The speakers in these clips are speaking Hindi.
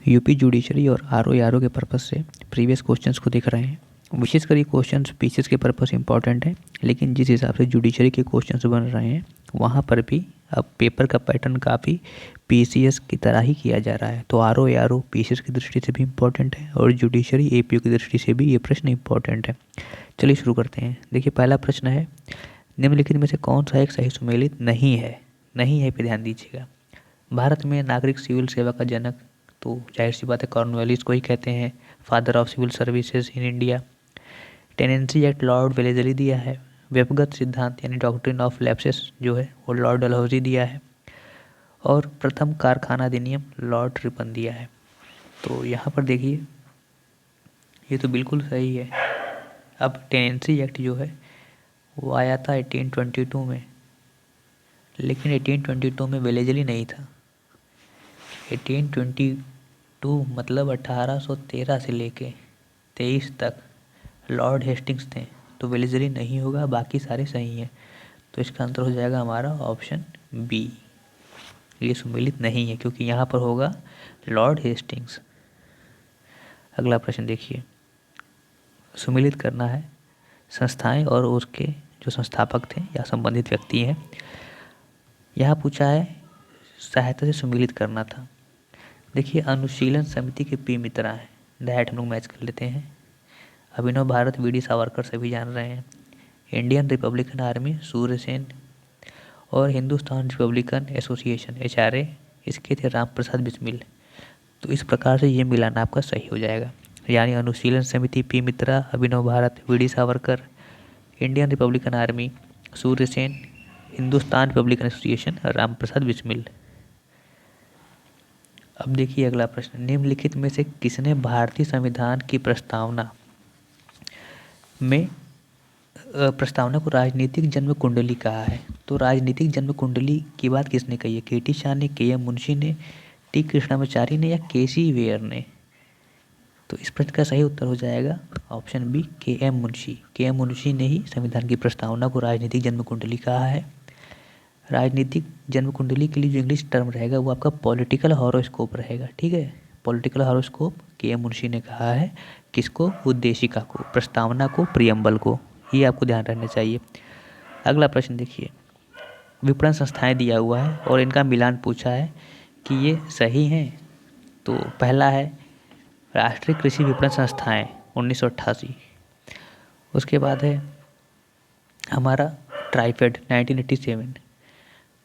यूपी जुडिशरी और आरओ के पर्पज़ से प्रीवियस क्वेश्चंस को देख रहे हैं। विशेषकर ये क्वेश्चंस पीसीएस के पर्पज़ इंपॉर्टेंट है, लेकिन जिस हिसाब से जुडिशरी के क्वेश्चंस बन रहे हैं वहाँ पर भी अब पेपर का पैटर्न काफ़ी पीसीएस की तरह ही किया जा रहा है। तो आरओ पीसीएस की दृष्टि से भी इम्पॉर्टेंट है और जुडिशरी एपीओ की दृष्टि से भी ये प्रश्न इंपॉर्टेंट है। चलिए शुरू करते हैं। देखिए पहला प्रश्न है, निम्नलिखित में से कौन सा एक सही सुमेलित नहीं है? नहीं है पे ध्यान दीजिएगा। भारत में नागरिक सिविल सेवा का जनक तो जाहिर सी बात है कॉर्नवालिस को ही कहते हैं, father of civil services in India. Tenancy act Lord Wellesley दिया है। व्यक्तिगत सिद्धांत यानी डॉक्ट्रिन ऑफ लैप्सेस जो है वो लॉर्ड डलहौजी दिया है। और प्रथम कारखाना अधिनियम लॉर्ड रिपन दिया है। तो यहाँ पर देखिए ये तो बिल्कुल सही है। अब टेनेंसी एक्ट जो है वो आया था 1822 में, लेकिन 1822 में वेलेजली नहीं था। 1822 मतलब 1813 से लेके 23 तक लॉर्ड हेस्टिंग्स थे। तो वेलेजली नहीं होगा, बाकी सारे सही हैं। तो इसका आंसर हो जाएगा हमारा ऑप्शन बी, ये सुमेलित नहीं है क्योंकि यहाँ पर होगा लॉर्ड हेस्टिंग्स। अगला प्रश्न देखिए, सुमेलित करना है संस्थाएं और उसके जो संस्थापक थे या संबंधित व्यक्ति हैं। यहाँ पूछा है सहायता से सुमेलित करना था। देखिए अनुशीलन समिति के पी मित्रा हैं, डायरेक्ट हम लोग मैच कर लेते हैं। अभिनव भारत वीडी सावरकर सभी जान रहे हैं। इंडियन रिपब्लिकन आर्मी सूर्यसेन और हिंदुस्तान रिपब्लिकन एसोसिएशन एचआरए इसके थे राम प्रसाद बिस्मिल। तो इस प्रकार से ये मिलान आपका सही हो जाएगा, यानी Anushilan Samiti P Mitra, Abhinav Bharat V D Savarkar, Indian Republican Army Surya Sen, Hindustan Republican Association Ram Prasad Bismil. अब देखिए अगला प्रश्न, निम्नलिखित में से किसने भारतीय संविधान की प्रस्तावना को राजनीतिक जन्म कुंडली कहा है? तो राजनीतिक जन्म कुंडली की बात किसने कही है? केटी शाह ने, के.एम. मुंशी ने, टी कृष्णामाचारी ने या के.सी. वेयर ने? तो इस प्रश्न का सही उत्तर हो जाएगा ऑप्शन बी, के.एम. मुंशी। के.एम. मुंशी ने ही संविधान की प्रस्तावना को राजनीतिक जन्म कुंडली कहा है। राजनीतिक जन्म कुंडली के लिए जो इंग्लिश टर्म रहेगा वो आपका पॉलिटिकल हॉरोस्कोप रहेगा, ठीक है। Political horoscope KM. मुंशी ने कहा है। किसको? उद्देशिका को, प्रस्तावना को, प्रियम्बल को। ये आपको ध्यान रहना चाहिए। अगला प्रश्न देखिए, विपणन संस्थाएं दिया हुआ है और इनका मिलान पूछा है कि ये सही हैं। तो पहला है राष्ट्रीय कृषि विपणन संस्थाएं 1988। उसके बाद है हमारा ट्राइफेड 1987,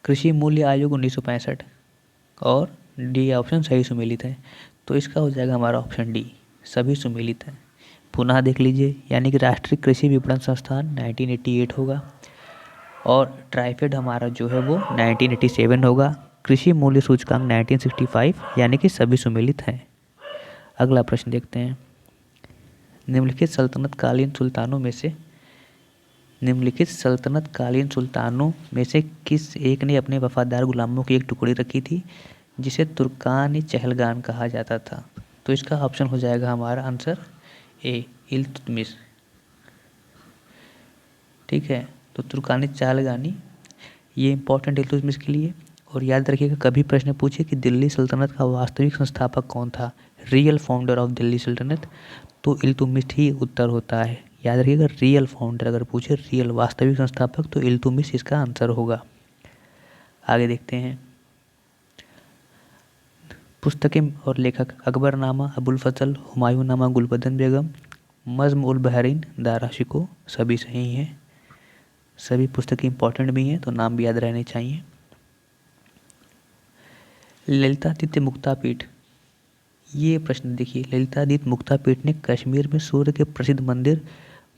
कृषि मूल्य आयोग 1965 और डी ऑप्शन सही सुमेलित है। तो इसका हो जाएगा हमारा ऑप्शन डी, सभी सुमेलित है। पुनः देख लीजिए, यानी कि राष्ट्रीय कृषि विपणन संस्थान 1988 होगा और ट्राइफेड हमारा जो है वो 1987 होगा। कृषि मूल्य सूचकांक 1965, यानी कि सभी सुमेलित हैं। अगला प्रश्न देखते हैं, निम्नलिखित सल्तनतकालीन सुल्तानों में से किस एक ने अपने वफादार गुलामों की एक टुकड़ी रखी थी जिसे तुर्कान चहलगान कहा जाता था? तो इसका ऑप्शन हो जाएगा हमारा आंसर ए, इल्तुतमिश, ठीक है। तो तुर्कानी चहलगानी ये इंपॉर्टेंट इल्तुतमिश के लिए। और याद रखिएगा कभी प्रश्न पूछे कि दिल्ली सल्तनत का वास्तविक संस्थापक कौन था, रियल फाउंडर ऑफ दिल्ली सल्तनत, तो इल्तुतमिश ही उत्तर होता है। याद रखिएगा रियल फाउंडर अगर पूछे, रियल वास्तविक संस्थापक, तो इल्तुतमिश इसका आंसर होगा। आगे देखते हैं, पुस्तकें और लेखक अकबरनामा अबुल फजल, हुमायूंनामा गुलबदन बेगम, मज़्म उल बहरीन दारा शिको, सभी सही हैं। सभी पुस्तकें इंपॉर्टेंट भी हैं तो नाम भी याद रहने चाहिए। ललितादित्य मुक्तापीठ, ये प्रश्न देखिए, ललितादित्य मुक्तापीठ ने कश्मीर में सूर्य के प्रसिद्ध मंदिर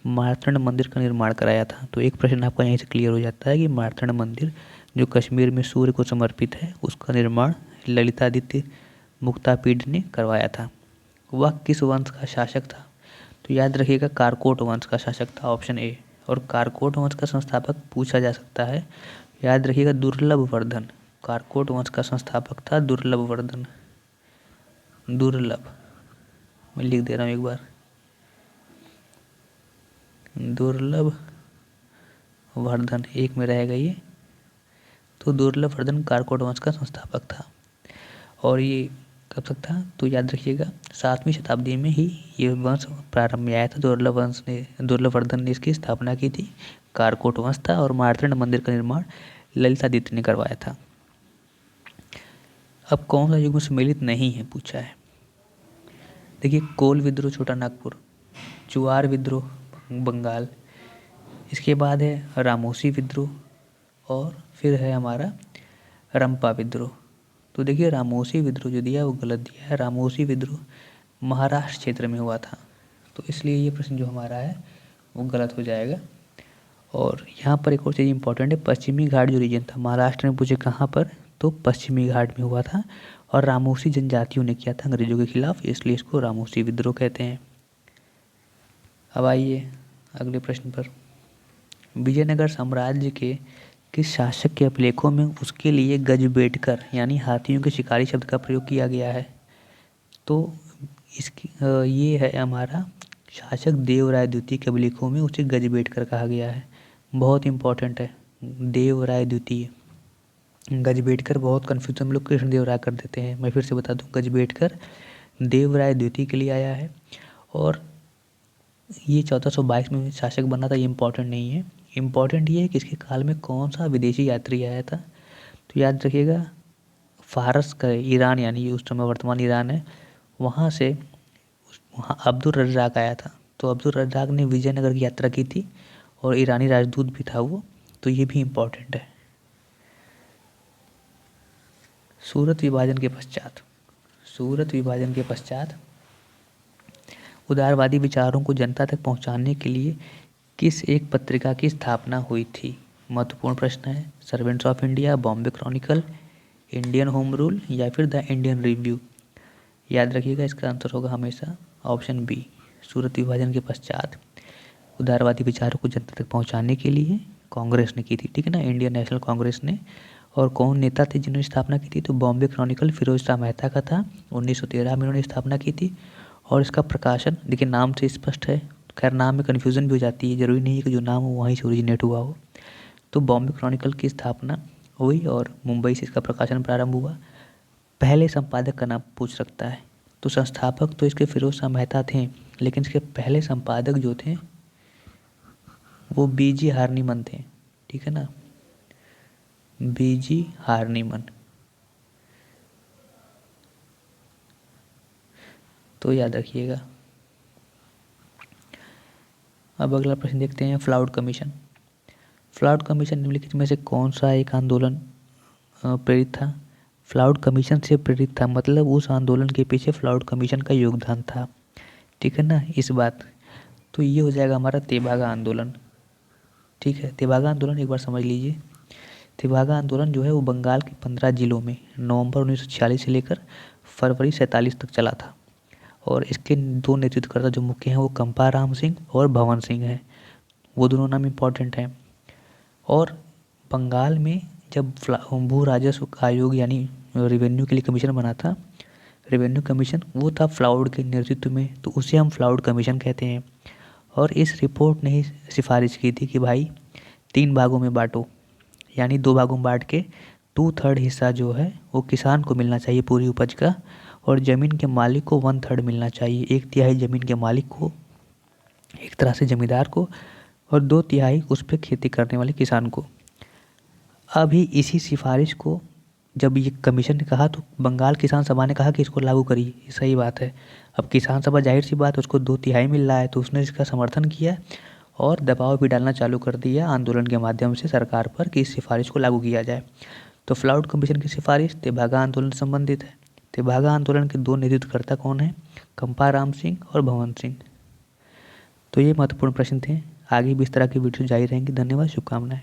मार्तंड मंदिर का निर्माण कराया था। तो एक प्रश्न आपका यहीं से क्लियर हो जाता है कि मार्तंड मंदिर जो कश्मीर में सूर्य को समर्पित है उसका निर्माण ललितादित्य मुक्तापीठ ने करवाया था। वह किस वंश का शासक था? तो याद रखिएगा कारकोट वंश का शासक था, ऑप्शन ए। और कारकोट वंश का संस्थापक पूछा जा सकता है, याद रखिएगा दुर्लभ वर्धन। कारकोट वंश का संस्थापक था दुर्लभ वर्धन, दुर्लभ, मैं लिख दे रहा हूँ एक बार, दुर्लभ वर्धन, एक में रहेगा ये। तो दुर्लभ वर्धन कारकोट वंश का संस्थापक था और ये कब तक था? तो याद रखिएगा 7वीं शताब्दी में ही ये वंश प्रारंभ में आया था। दुर्लभवर्धन ने इसकी स्थापना की थी। कारकोट वंश था और मार्तंड मंदिर का निर्माण ललितादित्य ने करवाया था। अब कौन सा युग में सम्मिलित नहीं है पूछा है। देखिए, कोल विद्रोह छोटा नागपुर, चुआर विद्रोह बंगाल, इसके बाद है रामोसी विद्रोह और फिर है हमारा रंपा विद्रोह। तो देखिए, रामोसी विद्रोह जो दिया है वो गलत दिया है। रामोसी विद्रोह महाराष्ट्र क्षेत्र में हुआ था, तो इसलिए ये प्रश्न जो हमारा है वो गलत हो जाएगा। और यहाँ पर एक और चीज़ इंपॉर्टेंट है, पश्चिमी घाट जो रीजन था महाराष्ट्र में, पूछे कहाँ पर, तो पश्चिमी घाट में हुआ था और रामोसी जनजातियों ने किया था अंग्रेजों के खिलाफ, इसलिए इसको रामोसी विद्रोह कहते हैं। अब आइए अगले प्रश्न पर। विजयनगर साम्राज्य के किस शासक के अभिलेखों में उसके लिए गजबेटकर यानी हाथियों के शिकारी शब्द का प्रयोग किया गया है? तो इसकी ये है हमारा शासक देवराय द्वितीय के अभिलेखों में उसे गजबेटकर कहा गया है। बहुत इंपॉर्टेंट है देवराय द्वितीय। गजबेटकर बहुत कन्फ्यूजन हम लोग कृष्णदेवराय कर देते हैं। मैं फिर से बता दूं, गजबेटकर देवराय द्वितीय के लिए आया है और ये 1422 में शासक बना था। ये इम्पोर्टेंट नहीं है, इम्पोर्टेंट ये है कि इसके काल में कौन सा विदेशी यात्री आया था। तो याद रखिएगा फारस का, ईरान यानी उस समय वर्तमान ईरान है, वहाँ से वहाँ अब्दुल रज़्ज़ाक़ आया था। तो अब्दुल रज़्ज़ाक़ ने विजयनगर की यात्रा की थी और ईरानी राजदूत भी था वो, तो ये भी इम्पोर्टेंट है। सूरत विभाजन के पश्चात उदारवादी विचारों को जनता तक पहुंचाने के लिए किस एक पत्रिका की स्थापना हुई थी? महत्वपूर्ण प्रश्न है। Servants of India, Bombay Chronicle, Indian home rule या फिर द इंडियन रिव्यू। याद रखिएगा इसका आंसर होगा हमेशा ऑप्शन बी। सूरत विभाजन के पश्चात उदारवादी विचारों को जनता तक पहुंचाने के लिए कांग्रेस ने की थी, ठीक है ना, इंडियन नेशनल कांग्रेस ने। और कौन नेता थे जिन्होंने स्थापना की थी? तो बॉम्बे क्रॉनिकल फिरोज शाह मेहता का था, 1913 में उन्होंने स्थापना की थी। और इसका प्रकाशन देखिए नाम से स्पष्ट है, खैर नाम में कन्फ्यूज़न भी हो जाती है, ज़रूरी नहीं है कि जो नाम हो वहीं से ओरिजिनेट हुआ हो। तो बॉम्बे क्रॉनिकल की स्थापना हुई और मुंबई से इसका प्रकाशन प्रारंभ हुआ। पहले संपादक का नाम पूछ सकता है, तो संस्थापक तो इसके फिरोज शाह मेहता थे, लेकिन इसके पहले संपादक जो थे वो बीजी हार्निमन थे, ठीक है ना, बीजी हार्निमन। तो याद रखिएगा। अब अगला प्रश्न देखते हैं, फ्लाउड कमीशन। फ्लाउड कमीशन निम्नलिखित में से कौन सा एक आंदोलन प्रेरित था? फ्लाउड कमीशन से प्रेरित था, मतलब उस आंदोलन के पीछे फ्लाउड कमीशन का योगदान था, ठीक है ना, इस बात। तो ये हो जाएगा हमारा तेभागा आंदोलन, ठीक है। तेभागा आंदोलन एक बार समझ लीजिए। तेभागा आंदोलन जो है वो बंगाल के 15 जिलों में नवंबर 1946 से लेकर फरवरी 47 तक चला था। और इसके दो नेतृत्वकर्ता जो मुख्य हैं वो कंपा राम सिंह और भवन सिंह हैं, वो दोनों नाम इम्पॉर्टेंट हैं। और बंगाल में जब भू राजस्व आयोग यानी रेवेन्यू के लिए कमीशन बना था, रेवेन्यू कमीशन, वो था फ्लाउड के नेतृत्व में, तो उसे हम फ्लाउड कमीशन कहते हैं। और इस रिपोर्ट ने ही सिफारिश की थी कि भाई 3 भागों में बांटो, यानी 2 भागों में बांट के 2/3 हिस्सा जो है वो किसान को मिलना चाहिए पूरी उपज का, और ज़मीन के मालिक को 1/3 मिलना चाहिए, 1/3 ज़मीन के मालिक को, एक तरह से जमींदार को, और 2/3 उस पर खेती करने वाले किसान को। अभी इसी सिफारिश को जब ये कमीशन ने कहा तो बंगाल किसान सभा ने कहा कि इसको लागू करिए, ये सही बात है। अब किसान सभा जाहिर सी बात उसको 2/3 मिल रहा है, तो उसने इसका समर्थन किया और दबाव भी डालना चालू कर दिया आंदोलन के माध्यम से सरकार पर कि इस सिफारिश को लागू किया जाए। तो फ्लाउड कमीशन की सिफारिश तेभागा आंदोलन से संबंधित है। तेभागा आंदोलन के 2 नेतृत्वकर्ता कौन हैं? कंपा राम सिंह और भवन सिंह। तो ये महत्वपूर्ण प्रश्न थे। आगे भी इस तरह की वीडियो जारी रहेंगी। धन्यवाद, शुभकामनाएं।